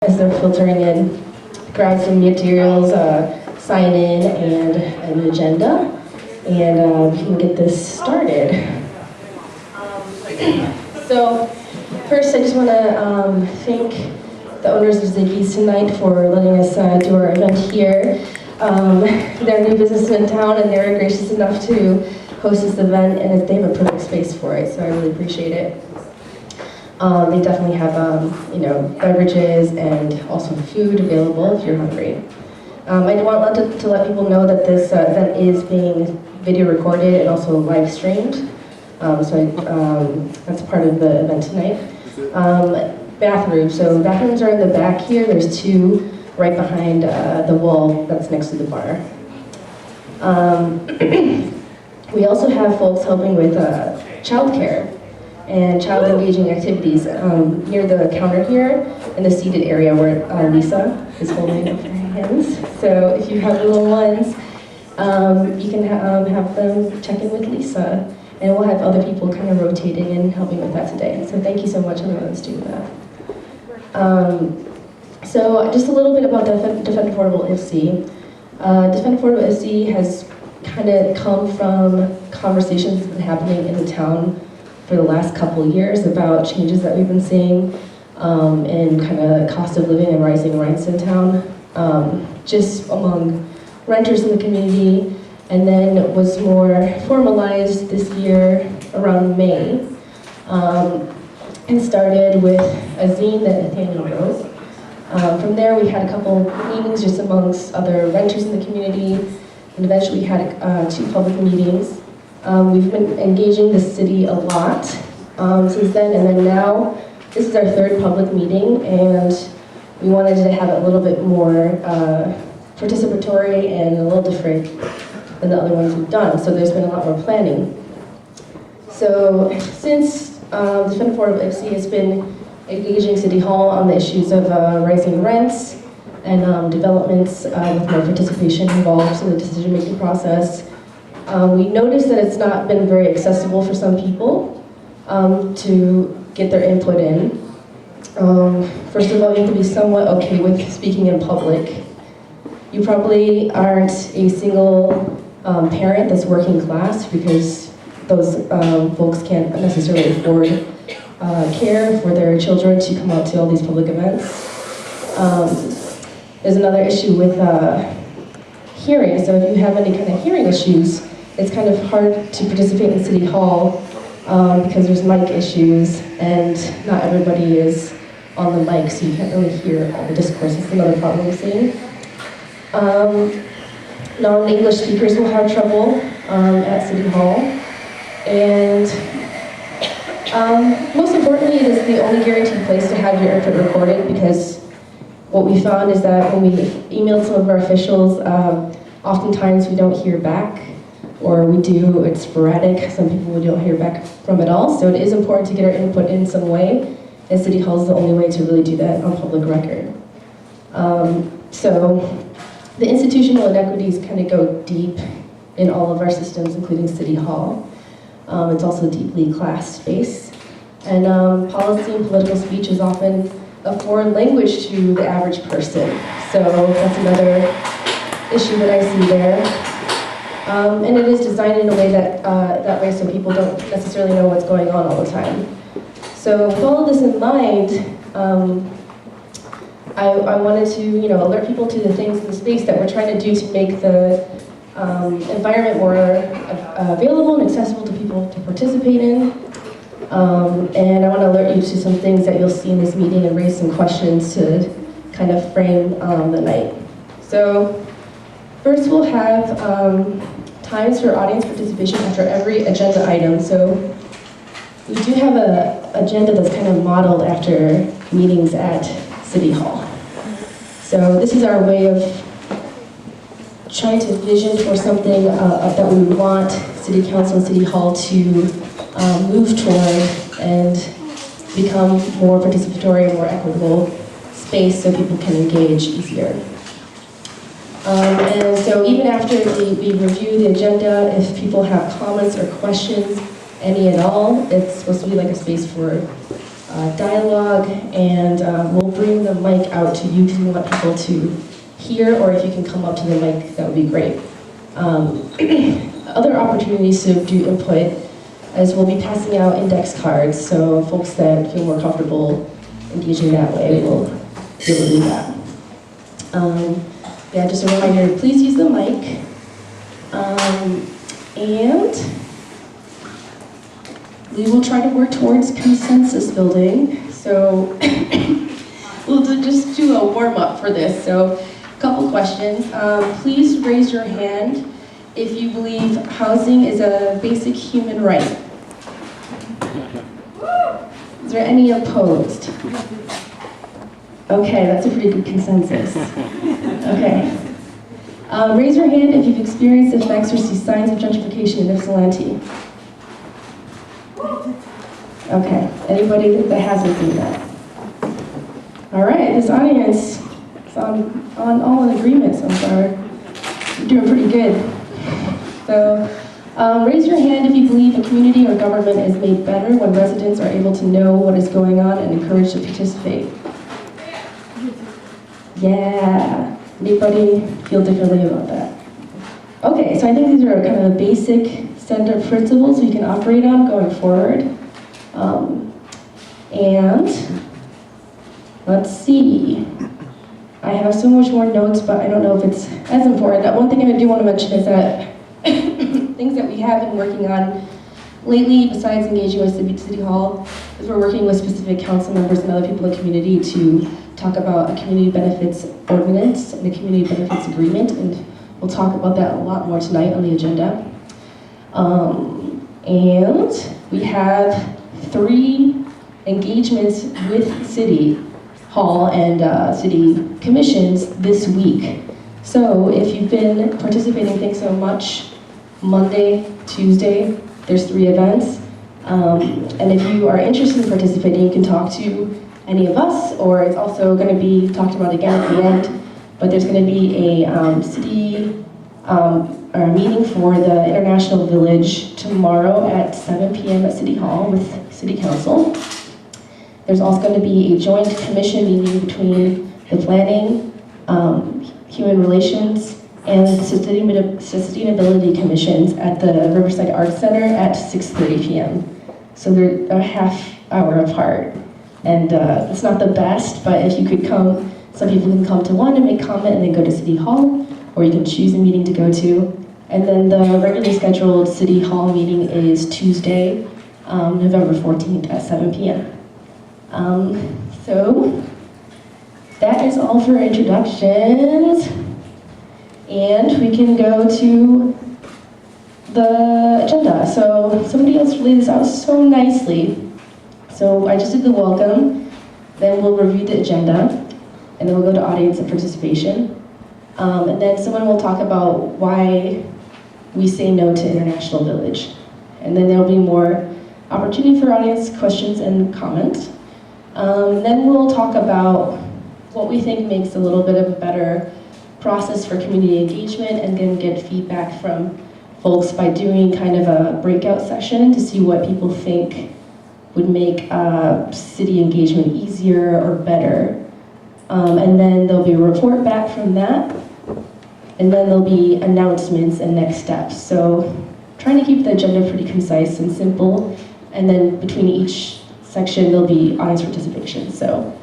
as they're filtering in, grab some materials, sign in, and an agenda, and we can get this started. So first, I just want to thank the owners of Ziggy's tonight for letting us do our event here. They're a new business in town, and they were gracious enough to host this event, and they have a perfect space for it, so I really appreciate it. They definitely have, beverages and also food available if you're hungry. I want to let people know that this event is being video recorded and also live streamed. That's part of the event tonight. Bathrooms. So bathrooms are in the back here. There's two right behind the wall that's next to the bar. We also have folks helping with childcare and child engaging activities near the counter here in the seated area where Lisa is holding up her hands. So if you have little ones, you can have them check in with Lisa, and we'll have other people kind of rotating and helping with that today. So thank you so much, everyone that's doing that. So just a little bit about Defend Affordable Ypsi. Defend Affordable Ypsi has kind of come from conversations that have been happening in the town for the last couple of years about changes that we've been seeing in kind of cost of living and rising rents in town, just among renters in the community, and then was more formalized this year around May, and started with a zine that Nathaniel wrote. From there we had a couple meetings just amongst other renters in the community, and eventually we had 2 public meetings. We've been engaging the city a lot since then, and then now this is our 3rd public meeting, and we wanted to have it a little bit more participatory and a little different than the other ones we've done, so there's been a lot more planning. So since Defend Affordable Ypsi has been engaging City Hall on the issues of rising rents and developments with more participation involved in the decision-making process, we noticed that it's not been very accessible for some people to get their input in. First of all, you have to be somewhat okay with speaking in public. You probably aren't a single parent that's working class, because those folks can't necessarily afford care for their children to come out to all these public events. There's another issue with hearing. So if you have any kind of hearing issues, it's kind of hard to participate in City Hall because there's mic issues, and not everybody is on the mic, so you can't really hear all the discourse. It's another problem we're seeing. Non-English speakers will have trouble at City Hall. And most importantly, it is the only guaranteed place to have your input recorded, because what we found is that when we emailed some of our officials, oftentimes we don't hear back, or we do, it's sporadic. Some people we don't hear back from at all. So it is important to get our input in some way, and City Hall is the only way to really do that on public record. So the institutional inequities kind of go deep in all of our systems, including City Hall. It's also deeply class-based. And policy and political speech is often a foreign language to the average person. So that's another issue that I see there. And it is designed in a way that way so people don't necessarily know what's going on all the time. So with all of this in mind, I wanted to alert people to the things in the space that we're trying to do to make the environment more available and accessible to people to participate in. And I want to alert you to some things that you'll see in this meeting and raise some questions to kind of frame the night. So first we'll have times for audience participation after every agenda item. So we do have an agenda that's kind of modeled after meetings at City Hall. So this is our way of trying to vision for something that we would want City Council and City Hall to move toward and become more participatory and more equitable space so people can engage easier. And so even after we review the agenda, if people have comments or questions, any at all, it's supposed to be like a space for dialogue, and we'll bring the mic out to you if you want people to hear, or if you can come up to the mic, that would be great. Other opportunities to do input, as we'll be passing out index cards, so folks that feel more comfortable engaging that way will be able to do that. Yeah, just a reminder, please use the mic. And we will try to work towards consensus building. So we'll just do a warm-up for this. So a couple questions. Please raise your hand if you believe housing is a basic human right. Is there any opposed? Okay, that's a pretty good consensus. Okay. Raise your hand if you've experienced effects or see signs of gentrification in Ypsilanti. Okay, anybody that hasn't seen that? All right, this audience is on all in agreement so far. You're doing pretty good. So, raise your hand if you believe a community or government is made better when residents are able to know what is going on and encouraged to participate. Yeah. Anybody feel differently about that? Okay, so I think these are kind of the basic set of principles we can operate on going forward. And let's see. I have so much more notes, but I don't know if it's as important. One thing I do want to mention is that things that we have been working on lately, besides engaging with City Hall, is we're working with specific council members and other people in the community to talk about a community benefits ordinance and a community benefits agreement, and we'll talk about that a lot more tonight on the agenda. And we have 3 engagements with City Hall and City Commissions this week. So if you've been participating, thanks so much. Monday, Tuesday, there's 3 events. And if you are interested in participating, you can talk to any of us, or it's also going to be talked about again at the end. But there's going to be a city or a meeting for the International Village tomorrow at 7 p.m. at City Hall with City Council. There's also going to be a joint commission meeting between the Planning, Human Relations, and the Sustainability Commissions at the Riverside Arts Center at 6:30 p.m. So they're a half hour apart. And it's not the best, but if you could come, some people can come to one and make comment and then go to City Hall, or you can choose a meeting to go to. And then the regularly scheduled City Hall meeting is Tuesday, November 14th at 7 p.m. So that is all for introductions. And we can go to the agenda. So somebody else laid this out so nicely. So I just did the welcome, then we'll review the agenda, and then we'll go to audience and participation. And then someone will talk about why we say no to International Village. And then there'll be more opportunity for audience questions and comments. Then we'll talk about what we think makes a little bit of a better process for community engagement, and then get feedback from folks by doing kind of a breakout session to see what people think would make city engagement easier or better. And then there'll be a report back from that, and then there'll be announcements and next steps. So trying to keep the agenda pretty concise and simple, and then between each section there'll be audience participation. So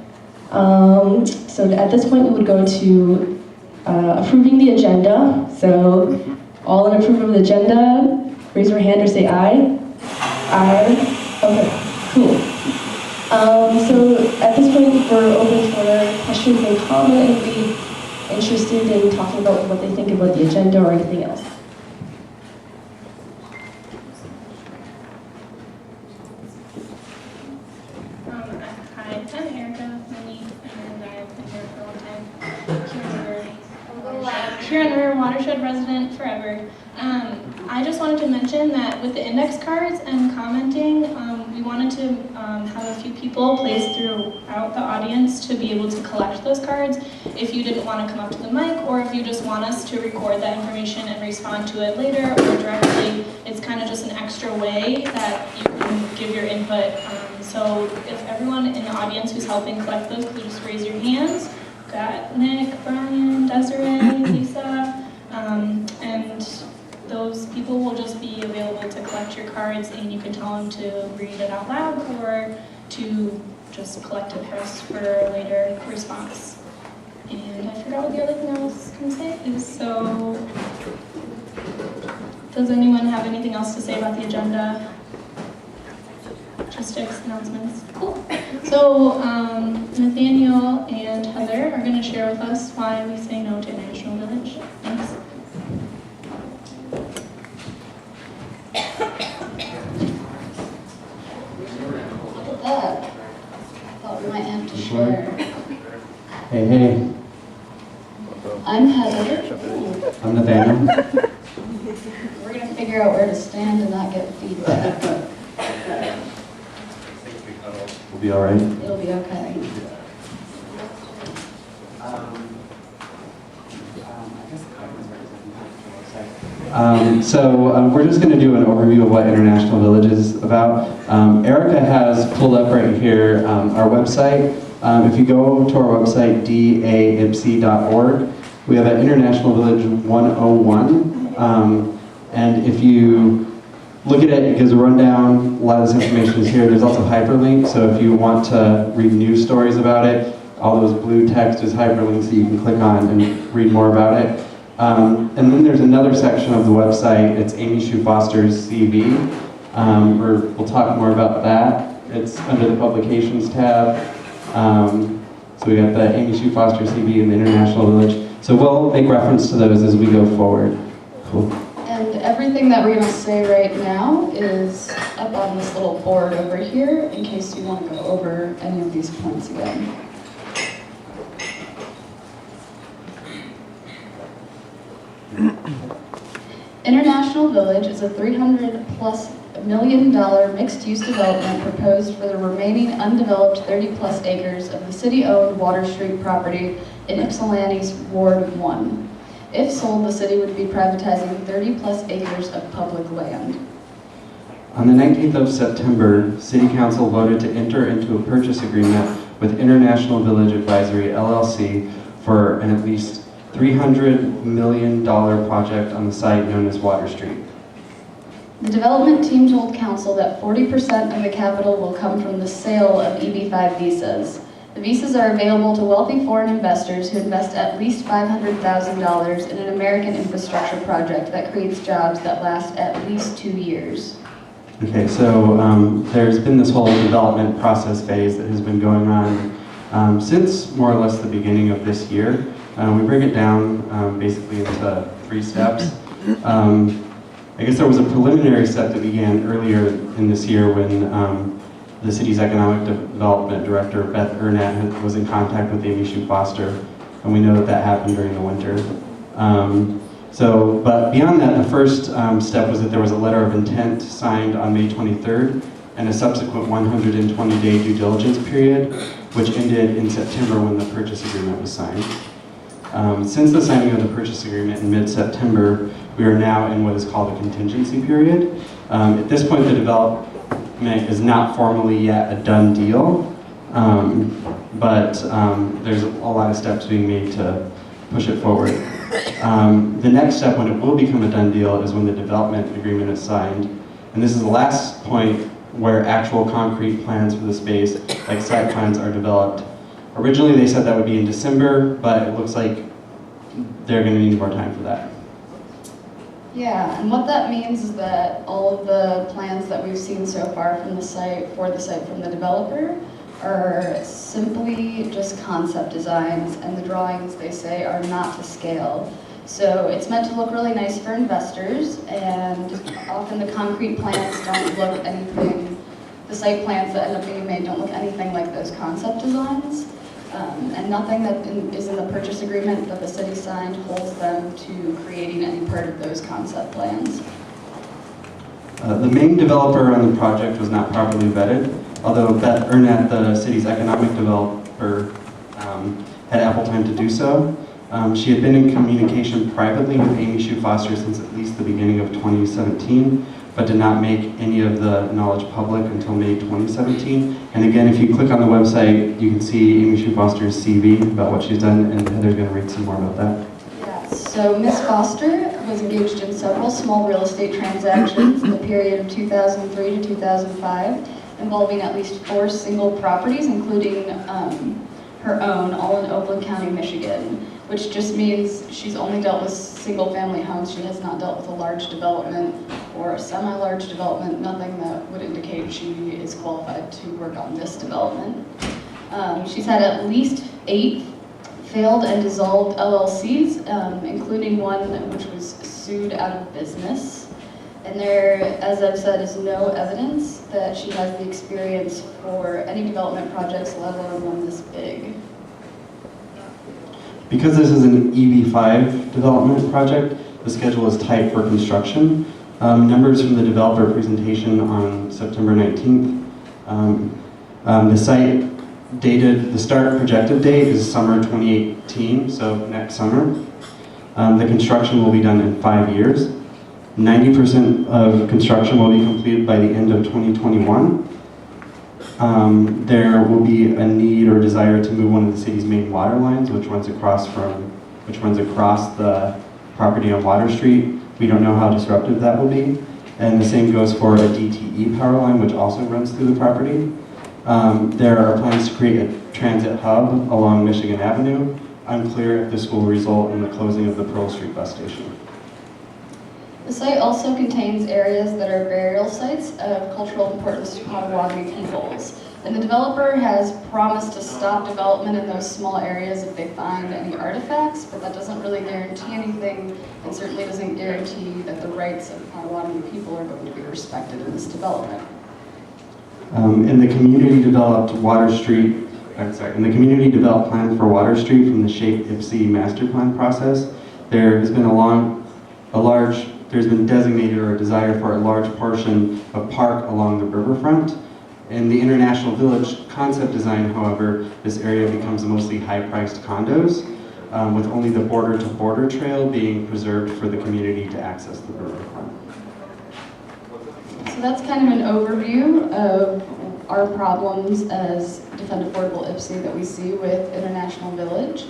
at this point we would go to approving the agenda. So all in approval of the agenda, raise your hand or say aye. Aye. Okay. Cool. So at this point, we're open for questions and comment, and be interested in talking about what they think about the agenda or anything else. Hi, I'm Erica, and I've been here for a long time. Huron River watershed resident forever. I just wanted to mention that with the index cards and commenting, we wanted to have a few people placed throughout the audience to be able to collect those cards. If you didn't want to come up to the mic, or if you just want us to record that information and respond to it later or directly, it's kind of just an extra way that you can give your input So if everyone in the audience who's helping collect those could just raise your hands. Got Nick, Brian, Desiree, Lisa, and those people will just be available to collect your cards, and you can tell them to read it out loud or to just collect it for us for later response. And I forgot what the other thing I was going to say is, so does anyone have anything else to say about the agenda? Logistics, announcements? Cool. So Nathaniel and Heather are going to share with us why we say no to International Village. Thanks. Look at that. I thought we might have to share. Hey. I'm Heather. I'm Nathaniel. We're going to figure out where to stand and not get feedback. We'll be all right. It'll be okay. So we're just going to do an overview of what International Village is about. Erica has pulled up right here our website. If you go to our website, daypsi.org, we have an International Village 101. And if you look at it, it gives a rundown. A lot of this information is here. There's also hyperlinks, so if you want to read news stories about it, all those blue text is hyperlinks that you can click on and read more about it. And then there's another section of the website. It's Amy Shue Foster's CV. We'll talk more about that. It's under the Publications tab. So we got the Amy Shue Foster CV and the International Village. So we'll make reference to those as we go forward. Cool. And everything that we're going to say right now is up on this little board over here in case you want to go over any of these points again. International Village is a $300+ million mixed-use development proposed for the remaining undeveloped 30+ acres of the city-owned Water Street property in Ypsilanti's Ward 1. If sold, the city would be privatizing 30+ acres of public land. On the 19th of September, City Council voted to enter into a purchase agreement with International Village Advisory, LLC, for an at least $300 million project on the site known as Water Street. The development team told council that 40% of the capital will come from the sale of EB5 visas. The visas are available to wealthy foreign investors who invest at least $500,000 in an American infrastructure project that creates jobs that last at least 2 years. Okay, so there's been this whole development process phase that has been going on since more or less the beginning of this year. We break it down basically into 3 steps. I guess there was a preliminary step that began earlier in this year when the city's economic development director, Beth Ernat, was in contact with Amy Shue Foster, and we know that happened during the winter. But beyond that, the first step was that there was a letter of intent signed on May 23rd, and a subsequent 120-day due diligence period, which ended in September when the purchase agreement was signed. Since the signing of the purchase agreement in mid-September, we are now in what is called a contingency period. At this point, the development is not formally yet a done deal, but there's a lot of steps being made to push it forward. The next step, when it will become a done deal, is when the development agreement is signed. And this is the last point where actual concrete plans for the space, like site plans, are developed. Originally, they said that would be in December, but it looks like they're going to need more time for that. Yeah, and what that means is that all of the plans that we've seen so far from the site, for the site from the developer, are simply just concept designs, and the drawings, they say, are not to scale. So it's meant to look really nice for investors, and often the concrete plans don't look anything, the site plans that end up being made don't look anything like those concept designs. And nothing that is in the purchase agreement that the city signed holds them to creating any part of those concept plans. The main developer on the project was not properly vetted, although Beth Ernat, the city's economic developer, had ample time to do so. She had been in communication privately with Amy Shue Foster since at least the beginning of 2017, but did not make any of the knowledge public until May 2017. And again, if you click on the website, you can see Amy Sue Foster's CV about what she's done, and Heather's going to read some more about that. Yeah, so Ms. Foster was engaged in several small real estate transactions in the period of 2003 to 2005, involving at least 4 single properties, including her own, all in Oakland County, Michigan, which just means she's only dealt with single-family homes. She has not dealt with a large development or a semi-large development, nothing that would indicate she is qualified to work on this development. She's had at least 8 failed and dissolved LLCs, including one which was sued out of business. And there, as I've said, is no evidence that she has the experience for any development projects, let alone one this big. Because this is an EB5 development project, the schedule is tight for construction. Numbers from the developer presentation on September 19th. The site dated, the start projected date is summer 2018, so next summer. The construction will be done in 5 years. 90% of construction will be completed by the end of 2021. There will be a need or desire to move one of the city's main water lines, which runs across the property on Water Street. We don't know how disruptive that will be. And the same goes for a DTE power line, which also runs through the property. There are plans to create a transit hub along Michigan Avenue. Unclear if this will result in the closing of the Pearl Street bus station. The site also contains areas that are burial sites of cultural importance to Potawatomi peoples. And the developer has promised to stop development in those small areas if they find any artifacts, but that doesn't really guarantee anything, and certainly doesn't guarantee that the rights of Potawatomi people are going to be respected in this development. In the community developed plan for Water Street from the Shape Ypsi master plan process, there has been there's been designated or a desire for a large portion of park along the riverfront. In the International Village concept design, however, this area becomes mostly high-priced condos, with only the border-to-border trail being preserved for the community to access the riverfront. So that's kind of an overview of our problems as Defend Affordable Ypsi that we see with International Village.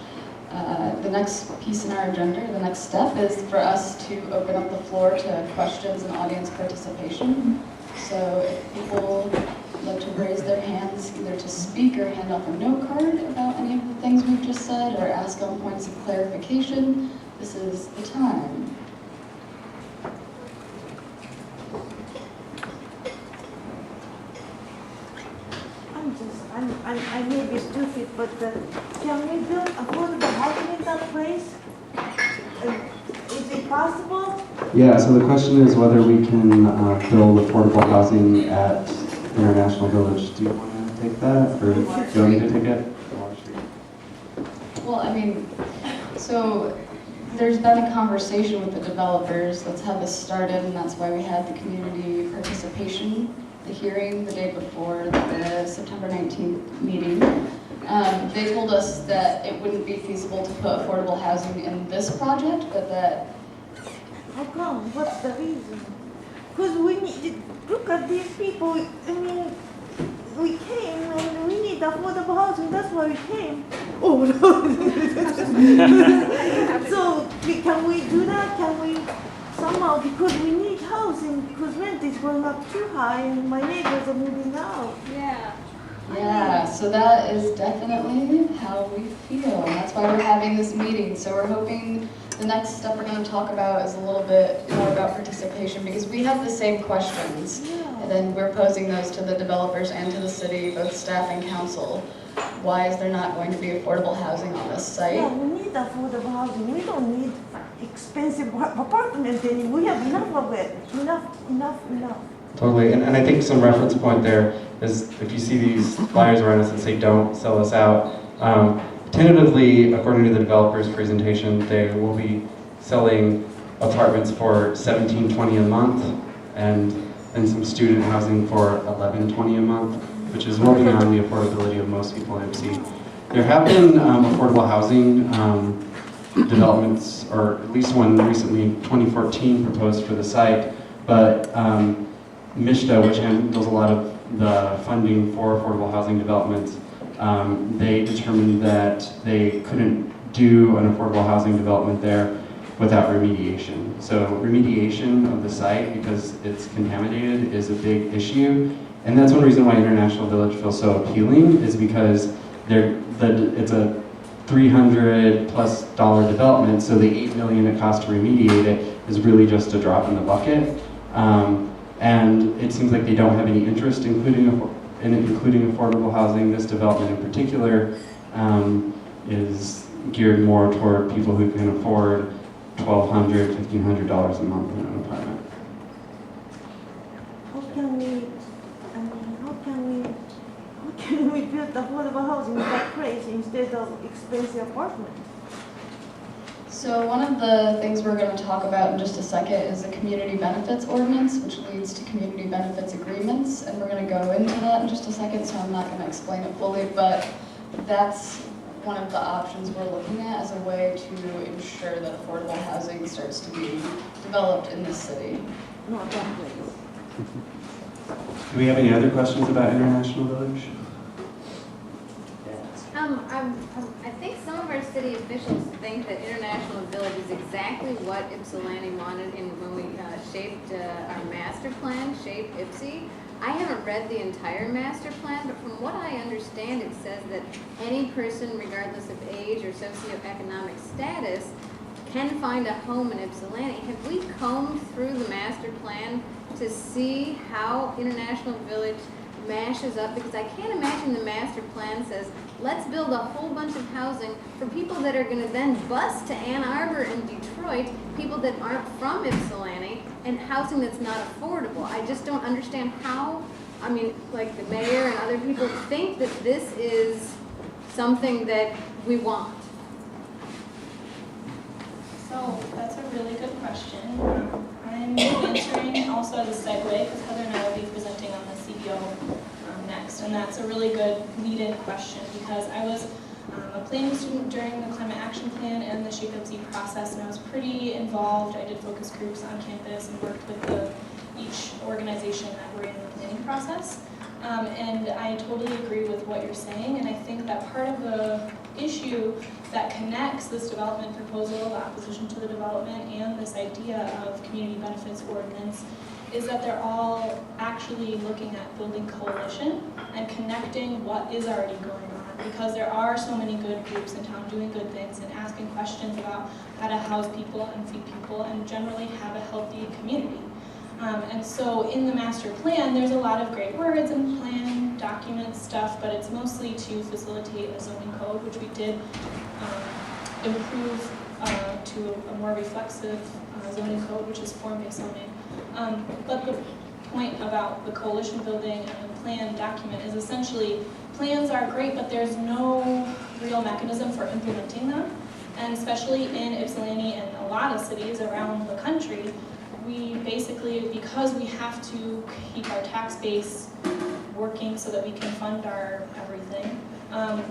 The next piece in our agenda, the next step, is for us to open up the floor to questions and audience participation. So if people would like to raise their hands either to speak or hand off a note card about any of the things we've just said or ask on points of clarification, this is the time. I may be stupid, but can we build affordable housing in that place? Is it possible? Yeah, so the question is whether we can build affordable housing at International Village. Do you want to take that, or do you want me to take it? Well, I mean, so there's been a conversation with the developers. Let's have this started, and that's why we had the community participation, the hearing the day before the September 19th meeting. They told us that it wouldn't be feasible to put affordable housing in this project, but that... How come? What's the reason? Because we need, look at these people, I mean, we came and we need affordable housing, that's why we came. Oh no! So, can we do that? Can we somehow, because we need housing, because rent is going up too high and my neighbors are moving out. Yeah, so that is definitely how we feel, and that's why we're having this meeting. So we're hoping the next step we're going to talk about is a little bit more about participation, because we have the same questions, and then we're posing those to the developers and to the city, both staff and council. Why is there not going to be affordable housing on this site? Yeah, we need affordable housing. We don't need expensive apartments anymore. We have enough of it. Enough. Totally, and I think some reference point there is if you see these flyers around us that say don't sell us out, tentatively, according to the developer's presentation, they will be selling apartments for $17.20 a month and some student housing for $11.20 a month, which is well beyond the affordability of most people in Ypsi. There have been affordable housing developments, or at least one recently in 2014 proposed for the site, But MISHDA, which handles a lot of the funding for affordable housing developments, they determined that they couldn't do an affordable housing development there without remediation. So remediation of the site, because it's contaminated, is a big issue. And that's one reason why International Village feels so appealing, is because it's a $300+ development, so the $8 million it costs to remediate it is really just a drop in the bucket. And it seems like they don't have any interest in including affordable housing. This development in particular is geared more toward people who can afford $1,200, $1,500 a month in an apartment. How can we build affordable housing that place instead of expensive apartments? So one of the things we're going to talk about in just a second is the community benefits ordinance, which leads to community benefits agreements, and we're going to go into that in just a second, so I'm not going to explain it fully, but that's one of the options we're looking at as a way to ensure that affordable housing starts to be developed in this city. Not that place. Do we have any other questions about International Village? I think some of our city officials think that International Village is exactly what Ypsilanti wanted when we shaped our master plan, Shape Ypsi. I haven't read the entire master plan, but from what I understand, it says that any person, regardless of age or socioeconomic status, can find a home in Ypsilanti. Have we combed through the master plan to see how International Village mashes up? Because I can't imagine the master plan says, let's build a whole bunch of housing for people that are going to then bus to Ann Arbor and Detroit, people that aren't from Ypsilanti, and housing that's not affordable. I just don't understand how, I mean, like the mayor and other people think that this is something that we want. So that's a really good question. I'm answering also as a segue, because Heather and I will be presenting on the CBO next, and that's a really good lead-in question, because I was a planning student during the Climate Action Plan and the Shape Ypsi process, and I was pretty involved. I did focus groups on campus and worked with each organization that were in the planning process. And I totally agree with what you're saying, and I think that part of the issue that connects this development proposal, the opposition to the development, and this idea of community benefits ordinance is that they're all actually looking at building coalition and connecting what is already going on, because there are so many good groups in town doing good things and asking questions about how to house people and feed people and generally have a healthy community. And so in the master plan, there's a lot of great words and plan documents stuff, but it's mostly to facilitate a zoning code, which we did improve to a more reflexive zoning code, which is form-based zoning. But the point about the coalition building and the plan document is essentially plans are great, but there's no real mechanism for implementing them. And especially in Ypsilanti and a lot of cities around the country, we basically, because we have to keep our tax base working so that we can fund our everything,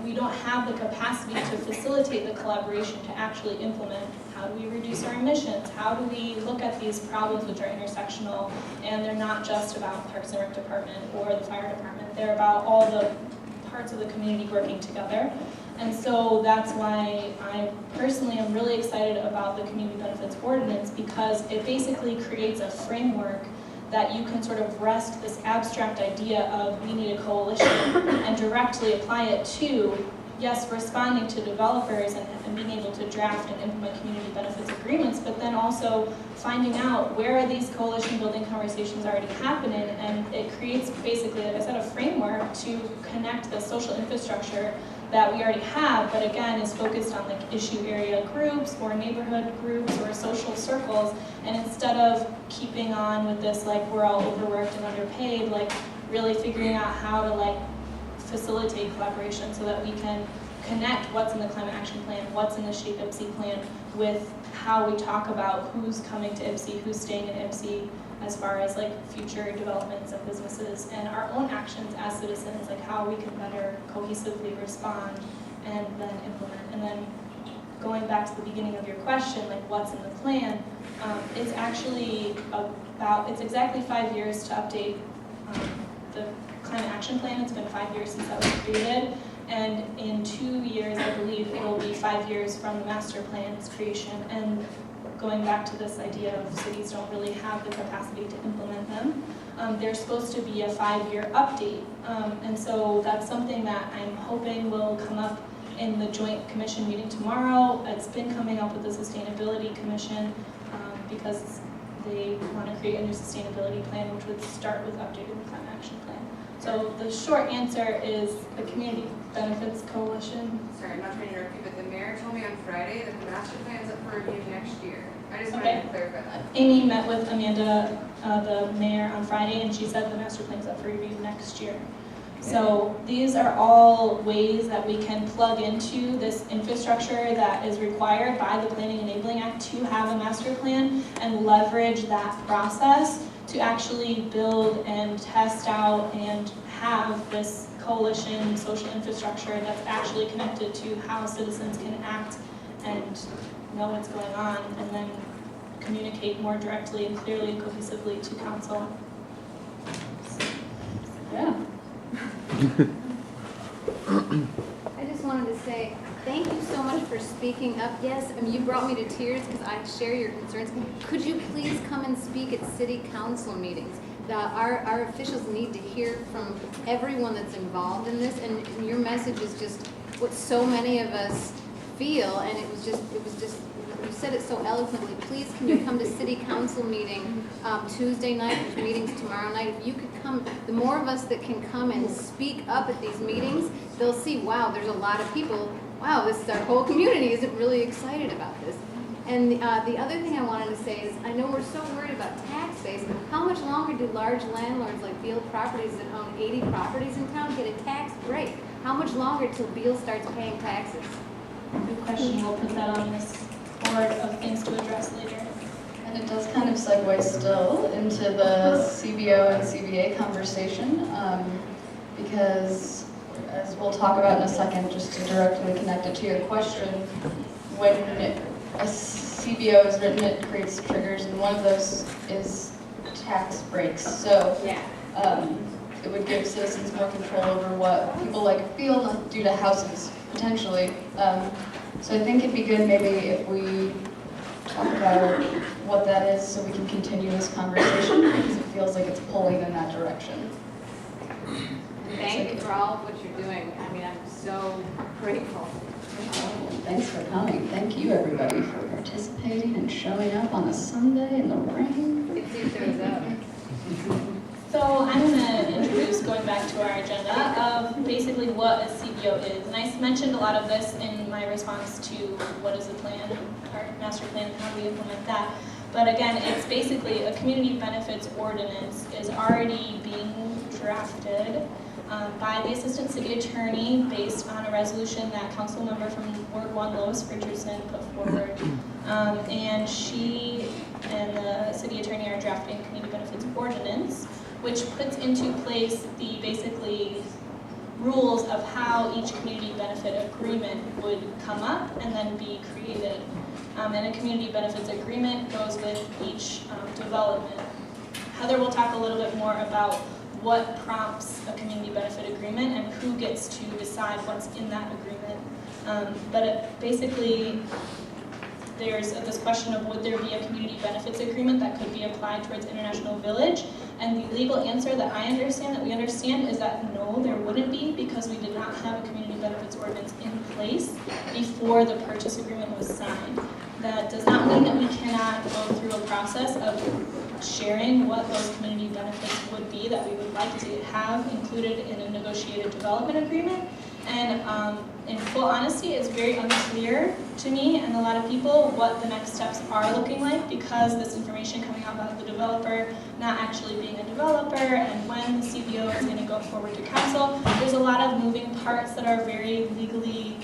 we don't have the capacity to facilitate the collaboration to actually implement. How do we reduce our emissions? How do we look at these problems which are intersectional, and they're not just about Parks and Rec Department or the Fire Department, they're about all the parts of the community working together. And so that's why I personally am really excited about the Community Benefits Ordinance, because it basically creates a framework that you can sort of rest this abstract idea of we need a coalition and directly apply it to, yes, responding to developers and being able to draft and implement community benefits agreements, but then also finding out where are these coalition building conversations already happening, and it creates basically, like I said, a framework to connect the social infrastructure that we already have, but again is focused on like issue area groups or neighborhood groups or social circles, and instead of keeping on with this like we're all overworked and underpaid, like really figuring out how to like facilitate collaboration so that we can connect what's in the Climate Action Plan, what's in the Shape Ypsi plan, with how we talk about who's coming to Ypsi, who's staying in Ypsi, as far as like future developments and businesses, and our own actions as citizens, like how we can better cohesively respond and then implement. And then going back to the beginning of your question, like what's in the plan, it's actually it's exactly 5 years to update the climate action plan. It's been 5 years since that was created. And in 2 years, I believe, it will be 5 years from the master plan's creation. And going back to this idea of cities don't really have the capacity to implement them, there's supposed to be a 5-year update. And so that's something that I'm hoping will come up in the joint commission meeting tomorrow. It's been coming up with the Sustainability Commission because they want to create a new sustainability plan, which would start with updating the climate action plan. So the short answer is the Community Benefits Coalition. Sorry, I'm not trying to interrupt you, but the mayor told me on Friday that the master plan is up for review next year. I just wanted to clarify that. Amy met with Amanda, the mayor, on Friday, and she said the master plan is up for review next year. So these are all ways that we can plug into this infrastructure that is required by the Planning Enabling Act to have a master plan and leverage that process to actually build and test out and have this coalition social infrastructure that's actually connected to how citizens can act and know what's going on and then communicate more directly and clearly and cohesively to council. Yeah. I just wanted to say thank you so much for speaking up. Yes, I mean, you brought me to tears because I share your concerns. Could you please come and speak at city council meetings? Our officials need to hear from everyone that's involved in this, and your message is just what so many of us feel, and it was just you said it so eloquently. Please, can you come to city council meeting Tuesday night? There's meetings tomorrow night. If you could come, the more of us that can come and speak up at these meetings, they'll see, wow, there's a lot of people. Wow, our whole community isn't really excited about this. And the other thing I wanted to say is, I know we're so worried about tax base. How much longer do large landlords like Beal Properties that own 80 properties in town get a tax break? How much longer till Beal starts paying taxes? Good question. We'll put that on this board of things to address later. And it does kind of segue still into the CBO and CBA conversation because, as we'll talk about in a second, just to directly connect it to your question, when a CBO is written, it creates triggers, and one of those is tax breaks. So it would give citizens more control over what people like feel due to houses, potentially. So I think it'd be good maybe if we talk about what that is so we can continue this conversation because it feels like it's pulling in that direction. Thank you for all of what you're doing. I mean, I'm so grateful. Thanks for coming. Thank you, everybody, for participating and showing up on a Sunday in the rain. It shows up. So I'm going to introduce, going back to our agenda, of basically what a CBO is. And I mentioned a lot of this in my response to what is the plan, our master plan, and how do we implement that. But again, it's basically a community benefits ordinance is already being drafted by the Assistant City Attorney based on a resolution that council member from Ward 1, Lois Richardson, put forward. And she and the City Attorney are drafting a community benefits ordinance, which puts into place the basically rules of how each community benefit agreement would come up and then be created. And a community benefits agreement goes with each development. Heather will talk a little bit more about what prompts a community benefit agreement and who gets to decide what's in that agreement. But basically, there's this question of would there be a community benefits agreement that could be applied towards International Village? And the legal answer that we understand is that no, there wouldn't be, because we did not have a community benefits ordinance in place before the purchase agreement was signed. That does not mean that we cannot go through a process of sharing what those community benefits would be that we would like to have included in a negotiated development agreement. And in full honesty, it's very unclear to me and a lot of people what the next steps are looking like, because this information coming out about the developer not actually being a developer and when the CBO is going to go forward to council. There's a lot of moving parts that are very legally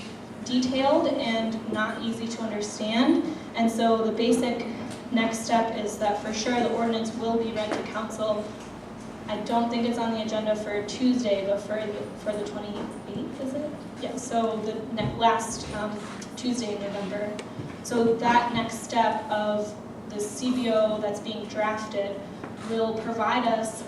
detailed and not easy to understand. And so the basic next step is that for sure the ordinance will be read to council. I don't think it's on the agenda for Tuesday, but for the 28th, is it? Yeah, so the last Tuesday in November. So that next step of the CBO that's being drafted will provide us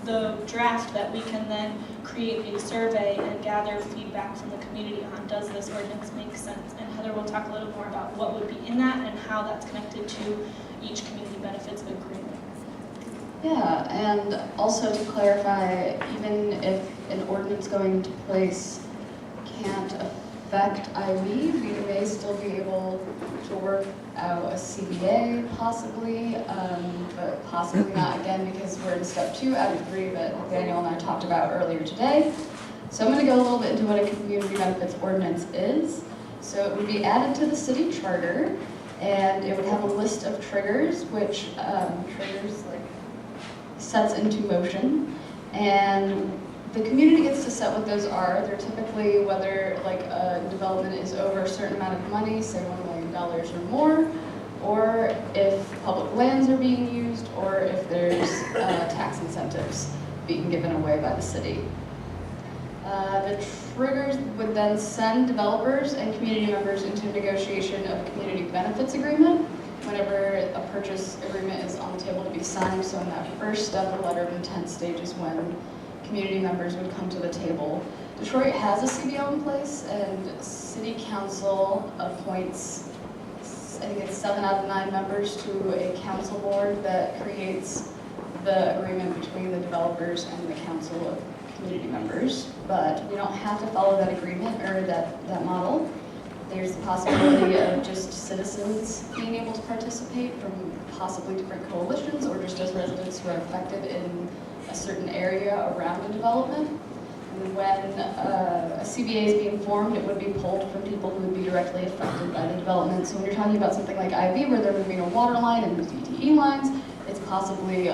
the draft that we can then create a survey and gather feedback from the community on, does this ordinance make sense? And Heather will talk a little more about what would be in that and how that's connected to each community benefits agreement. Yeah, and also to clarify, even if an ordinance going into place can't affect IB, we may still be able to work out a CBA possibly, but possibly not again because we're in step 2 out of 3 that Daniel and I talked about earlier today. So I'm going to go a little bit into what a community benefits ordinance is. So it would be added to the city charter, and it would have a list of triggers, which triggers like sets into motion, and the community gets to set what those are. They're typically whether like a development is over a certain amount of money, say $1 million or more, or if public lands are being used, or if there's tax incentives being given away by the city. The triggers would then send developers and community members into negotiation of a community benefits agreement whenever a purchase agreement is on the table to be signed. So in that first step, a letter of intent stage is when community members would come to the table. Detroit has a CBO in place, and City Council appoints, I think it's 7 out of 9 members to a council board that creates the agreement between the developers and the council of community members. But we don't have to follow that agreement or that model. There's the possibility of just citizens being able to participate from possibly different coalitions or just as residents who are affected in a certain area around a development. And when a CBA is being formed, it would be pulled from people who would be directly affected by the development. So when you're talking about something like IV, where they're moving a water line and DTE lines, it's possibly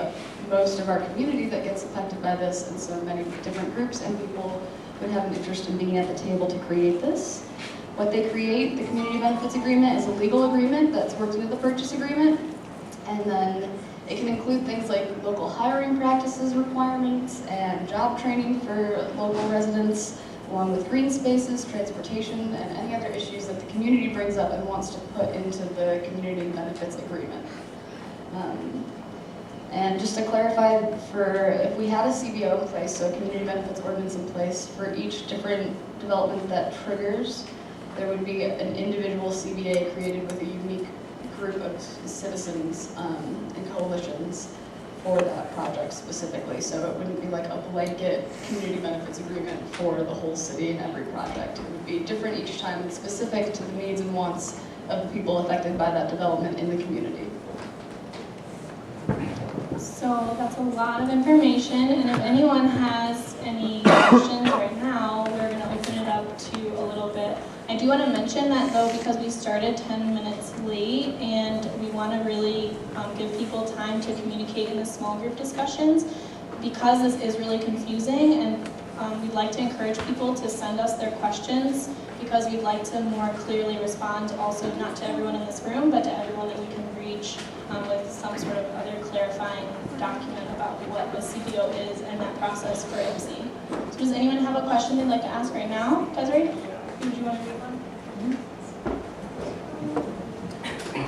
most of our community that gets affected by this, and so many different groups and people would have an interest in being at the table to create this. What they create, the community benefits agreement, is a legal agreement that's worked into the purchase agreement, and then it can include things like local hiring practices requirements and job training for local residents, along with green spaces, transportation, and any other issues that the community brings up and wants to put into the community benefits agreement. And just to clarify, if we had a CBO in place, so a community benefits ordinance in place, for each different development that triggers, there would be an individual CBA created with a unique group of citizens and coalitions for that project specifically. So it wouldn't be like a blanket community benefits agreement for the whole city and every project. It would be different each time and specific to the needs and wants of the people affected by that development in the community. So that's a lot of information, and if anyone has any questions right now, we're going to open it up to a little bit. I do want to mention that though, because we started 10 minutes late and we want to really give people time to communicate in the small group discussions, because this is really confusing, and we'd like to encourage people to send us their questions, because we'd like to more clearly respond also not to everyone in this room, but to everyone that we can reach with some sort of other clarifying document about what a CBO is and that process for Ypsi. So does anyone have a question they'd like to ask right now? Desiree, would you want to read one?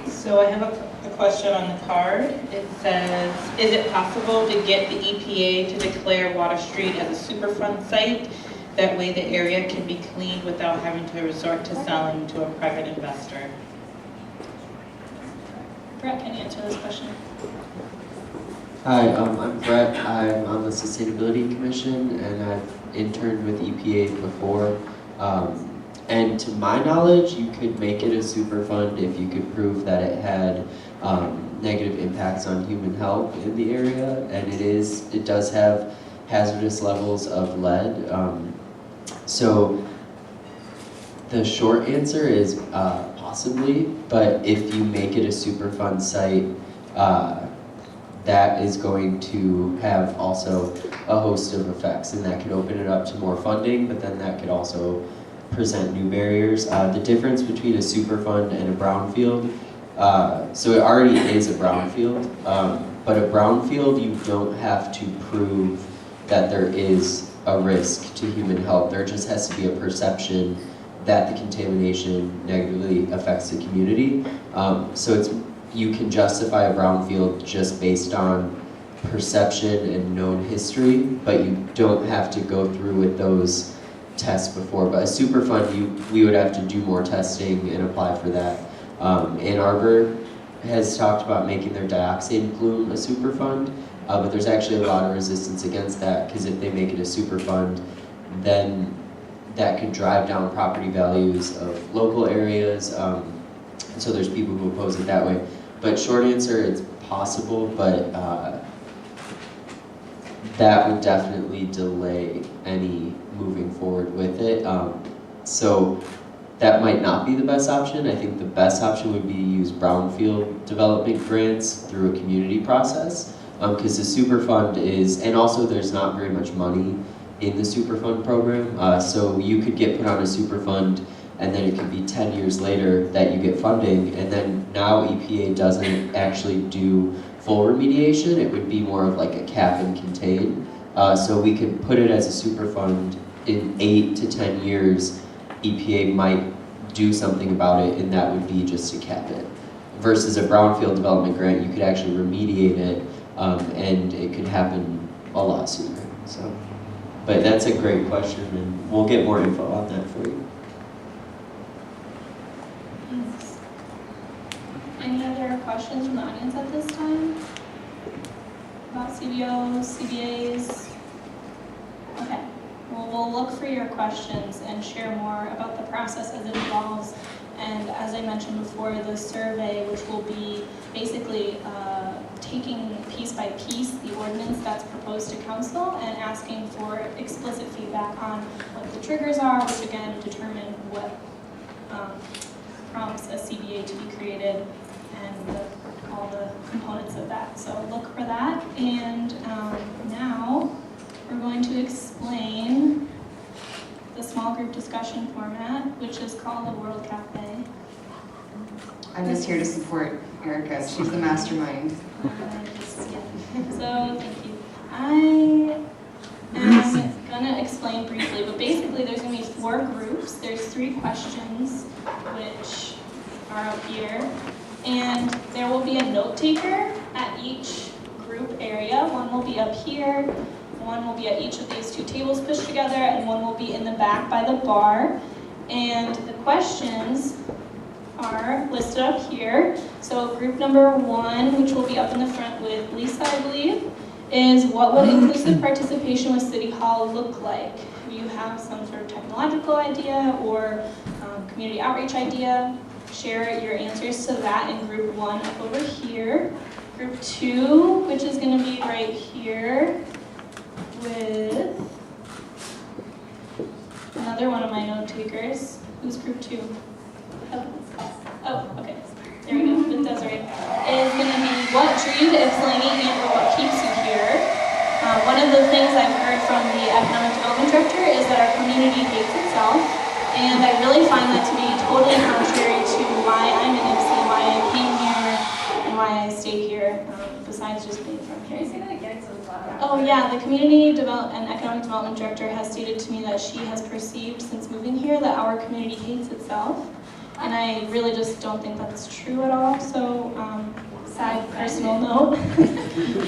So I have a question on the card. It says, is it possible to get the EPA to declare Water Street as a Superfund site? That way the area can be cleaned without having to resort to selling to a private investor. Brett can answer this question. Hi, I'm Brett. I'm on the Sustainability Commission, and I've interned with EPA before. And to my knowledge, you could make it a Superfund if you could prove that it had negative impacts on human health in the area, and it does have hazardous levels of lead. So the short answer is possibly, but if you make it a Superfund site, that is going to have also a host of effects, and that could open it up to more funding, but then that could also present new barriers. The difference between a Superfund and a brownfield, so it already is a brownfield, but a brownfield you don't have to prove that there is a risk to human health. There just has to be a perception that the contamination negatively affects the community. So you can justify a brownfield just based on perception and known history, but you don't have to go through with those tests before. But a Superfund, we would have to do more testing and apply for that. Ann Arbor has talked about making their dioxane plume a Superfund, but there's actually a lot of resistance against that, because if they make it a Superfund, then that could drive down property values of local areas. So there's people who oppose it that way. But short answer, it's possible, but that would definitely delay any moving forward with it. So that might not be the best option. I think the best option would be to use brownfield development grants through a community process, because the Superfund is, and also there's not very much money in the Superfund program. So you could get put on a Superfund, and then it could be 10 years later that you get funding, and then now EPA doesn't actually do full remediation. It would be more of like a cap and contain. So we could put it as a Superfund. In 8 to 10 years, EPA might do something about it, and that would be just to cap it. Versus a brownfield development grant, you could actually remediate it, and it could happen a lot sooner. So, but that's a great question, and we'll get more info on that for you. Any other questions from the audience at this time? About CBOs, CBAs? Okay. Well, we'll look for your questions and share more about the process as it evolves. And as I mentioned before, the survey, which will be basically taking piece by piece the ordinance that's proposed to council and asking for explicit feedback on what the triggers are, which again determine what prompts a CBA to be created and all the components of that. So look for that. And now we're going to explain the small group discussion format, which is called the World Cafe. I'm just here to support Erica. She's the mastermind. So thank you. I am going to explain briefly, but basically there's going to be 4 groups. There's 3 questions which are up here, and there will be a note taker at each group area. One will be up here, one will be at each of these 2 tables pushed together, and one will be in the back by the bar. And the questions are listed up here. So group number 1, which will be up in the front with Lisa, I believe, is what would inclusive participation with City Hall look like? If you have some sort of technological idea or community outreach idea, share your answers to that in group 1 up over here. Group 2, which is going to be right here with another one of my note takers. Who's group 2? Oh, okay. There we go. With Desiree. Is going to be what drew you to Ypsilanti and or what keeps you here. One of the things I've heard from the economic development director is that our community hates itself, and I really find that to be totally contrary to why I'm in Ypsi, why I came here, and why I stay here, besides just being from here. Can you say that again so it's loud? Oh yeah, the community and economic development director has stated to me that she has perceived since moving here that our community hates itself. And I really just don't think that's true at all, so side personal note.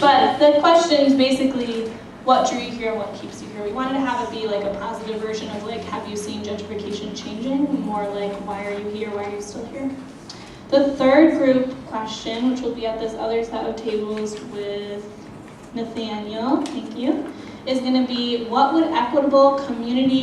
But the question is basically, what drew you here, what keeps you here? We wanted to have it be like a positive version of like, have you seen gentrification changing? More like, why are you here, why are you still here? The third group question, which will be at this other set of tables with Nathaniel, thank you, is going to be, what would equitable community